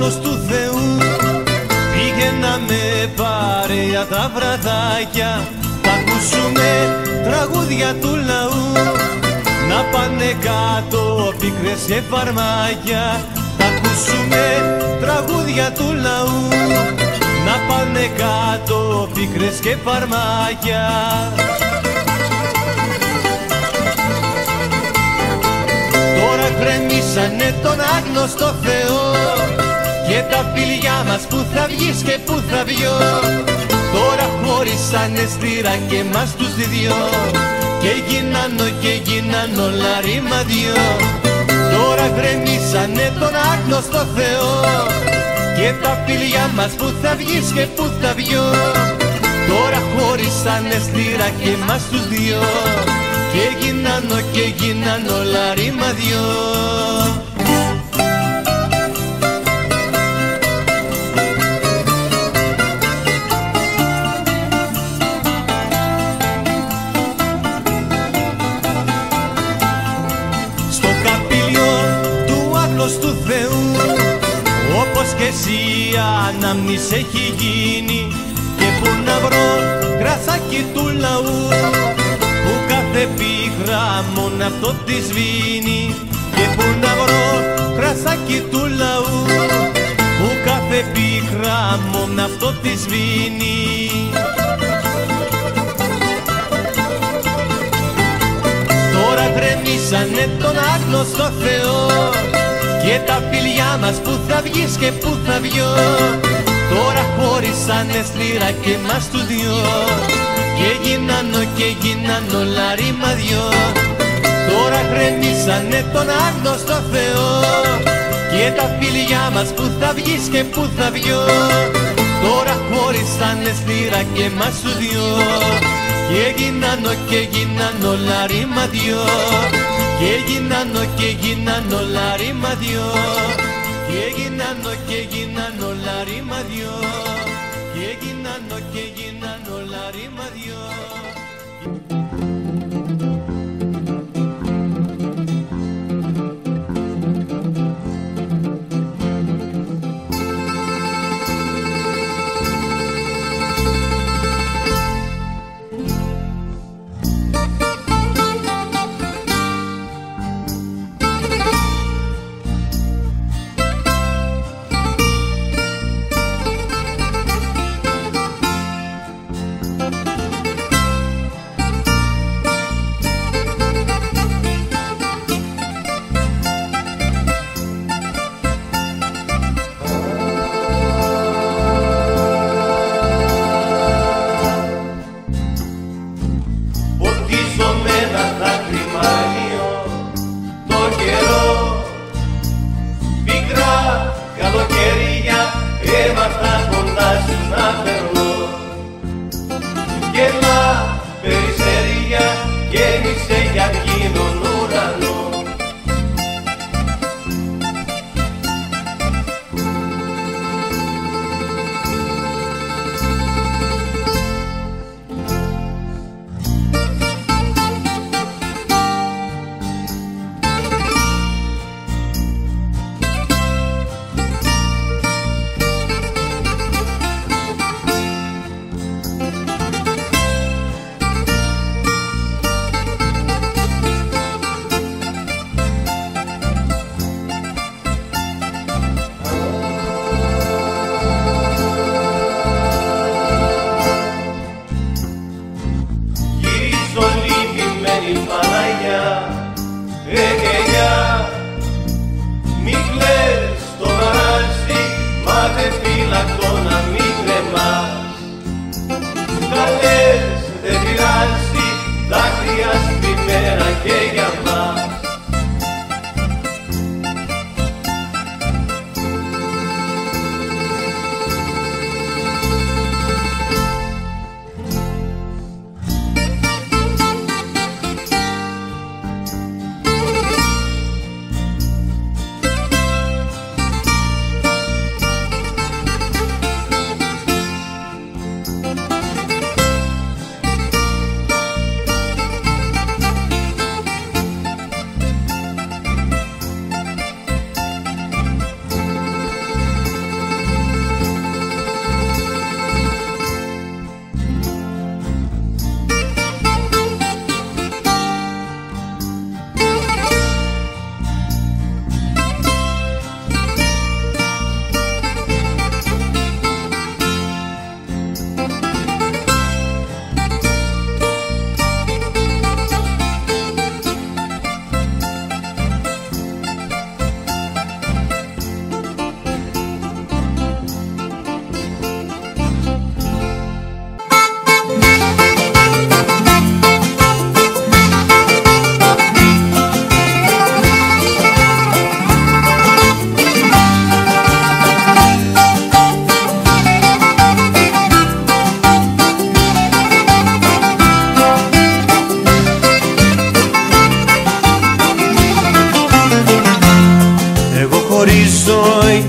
άγνος του Θεού. Πήγαιναμε παρέα τα βραδάκια, θα ακούσουμε τραγούδια του λαού. Να πάνε κάτω πίκρες και φαρμάκια, θα ακούσουμε τραγούδια του λαού. Να πάνε κάτω πίκρες και φαρμάκια. Τώρα γκρεμίσανε τον άγνωστο Θεό και τα φιλιά μας που θα βγεις και που θα βγω. Τώρα χωρίσανε στήρα και μας τους δυο και γίναν όλα ρήμα δυο. Τώρα γκρεμίσανε τον άγνωστο Θεό και τα φιλιά μας που θα βγεις και που θα βγω. Τώρα χωρίσανε στήρα και μας τους δυο και γίναν όλα ρήμα δυο. Στο καπήλιο του άγνωστου Θεού, όπως και εσύ ανάμνης έχει γίνει, και που να βρω κρασάκι του λαού, που κάθε πίκρα μόνο αυτό τη σβήνει. Και που να βρω κρασάκι του λαού, που κάθε πίκρα μόνο αυτό τη σβήνει. Τώρα γκρεμίσανε τον άγνωστο Θεό και τα φιλιά μας που θα βγεις και που θα βγω. Τώρα χωρίσανε σκληρά και μας τους δυο και γίναν όλα ρήμα δυο. Τώρα γκρεμίσανε τον άγνωστο Θεό και τα φιλιά μας που θα βγεις και που θα βγω. Τώρα χωρίσανε σκληρά και μας τους δυο και γίναν όλα ρήμα δυο. Και γίναν όλα ρήμα δυο. Και γίναν όλα ρήμα δυο. Και γίναν όλα ρήμα δυο.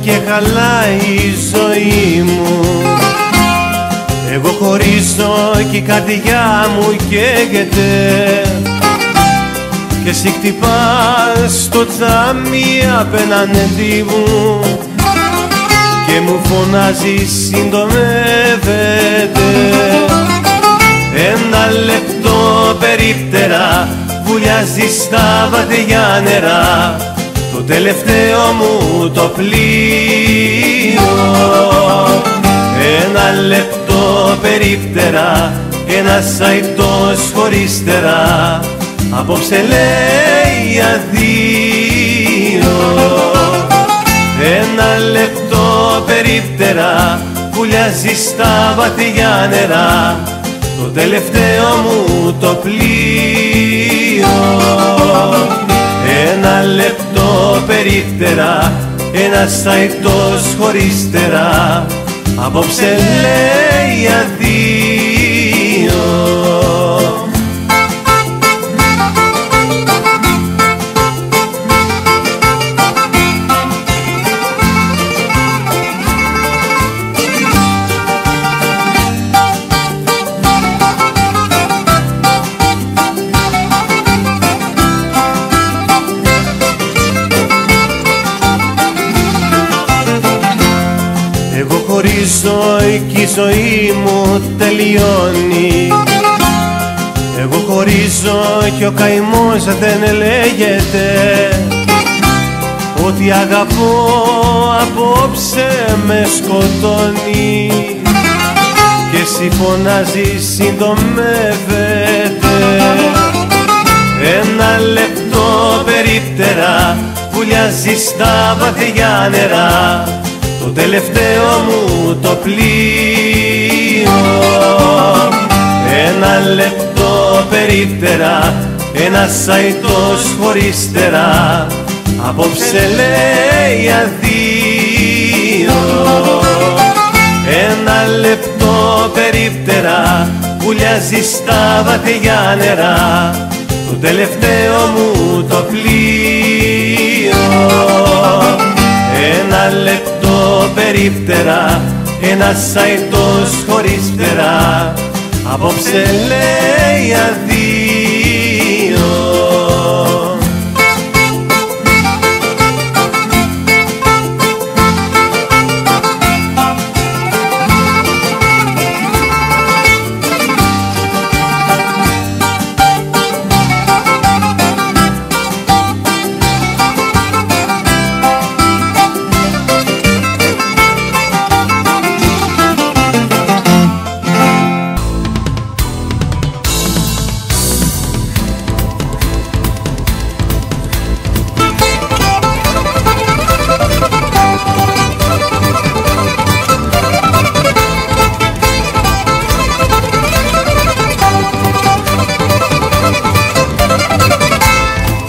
και χαλάει η ζωή μου. Εγώ χωρίζω και η καρδιά μου καίγεται και εσύ χτυπάς στο τζάμι απέναντι μου και μου φωνάζει συντομεύεται. Ένα λεπτό περίπτερα βουλιάζει στα βαθιά νερά το τελευταίο μου το πλοίο. Ένα λεπτό περίπτερα ένας αϊτός χωρίς τερά απόψε λέει αδείο. Ένα λεπτό περίπτερα βουλιάζει στα βαθιά νερά το τελευταίο μου το πλοίο. Ένα λεπτό περίπτερα ένας αϊτός χωρίς τερά απόψε λέει αδείο. Εγώ χωρίζω και η ζωή μου τελειώνει. Εγώ χωρίζω και ο καημός δεν λέγεται. Ότι αγαπώ απόψε με σκοτώνει και εσύ φωνάζεις συντομεύεται. Ένα λεπτό περίπτερα βουλιάζει στα βαθιά νερά το τελευταίο μου το πλοίο. Ένα λεπτό περίπτερα ένας αϊτός χωρίς τερά απόψε λέει αδείο. Ένα λεπτό περίπτερα βουλιάζει στα βαθιά νερά το τελευταίο μου το πλοίο. Ένα λεπτό περίπτερα ένας αϊτός χωρίς φτερά απόψε λέει αδείο.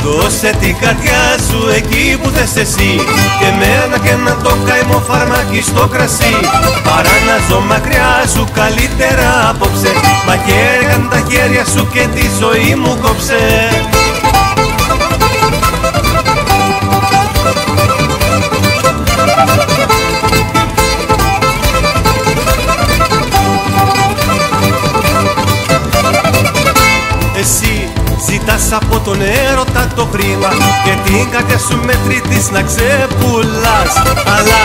Δώσε την καρδιά σου εκεί που θες εσύ και μένα και να το καημό φαρμάκι στο κρασί. Παρά να ζω μακριά σου καλύτερα απόψε, μα κέρκαν τα χέρια σου και τη ζωή μου κόψε. Εσύ ζητάς από τον έρωτα το χρήμα και την καρδιά σου μετρητής να ξεπουλάς. Αλλά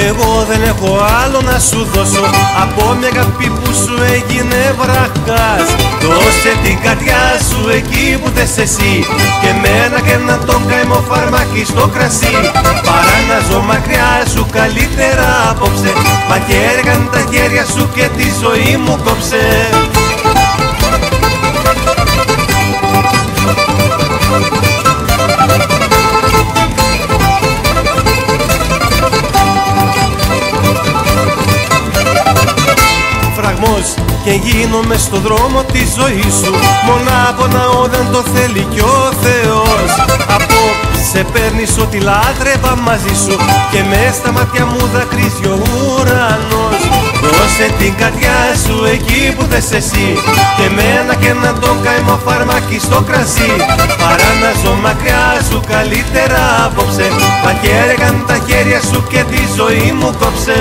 εγώ δεν έχω άλλο να σου δώσω από μια αγάπη που σου έγινε βραχάς. Δώσε την καρδιά σου εκεί που θες εσύ και μένα και να τον καημό φαρμάκι στο κρασί. Παρά να ζω μακριά σου καλύτερα απόψε, μα κέρκαν τα χέρια σου και τη ζωή μου κόψε. Φραγμός και γίνομαι στο δρόμο τη ζωή σου, μονά πονάω δεν το θέλει κι ο Θεός. Απόψε παίρνεις ό,τι λάτρευα μαζί σου και μες στα μάτια μου δακρύζει ο ουρανός. Δώσε Δώσε την καρδιά σου εκεί που θες εσύ και μένα και να το καημό φαρμάκι στο κρασί. Παρά να ζω μακριά σου καλύτερα απόψε. Τα χέρια τα χέρια σου και τη ζωή μου κόψε.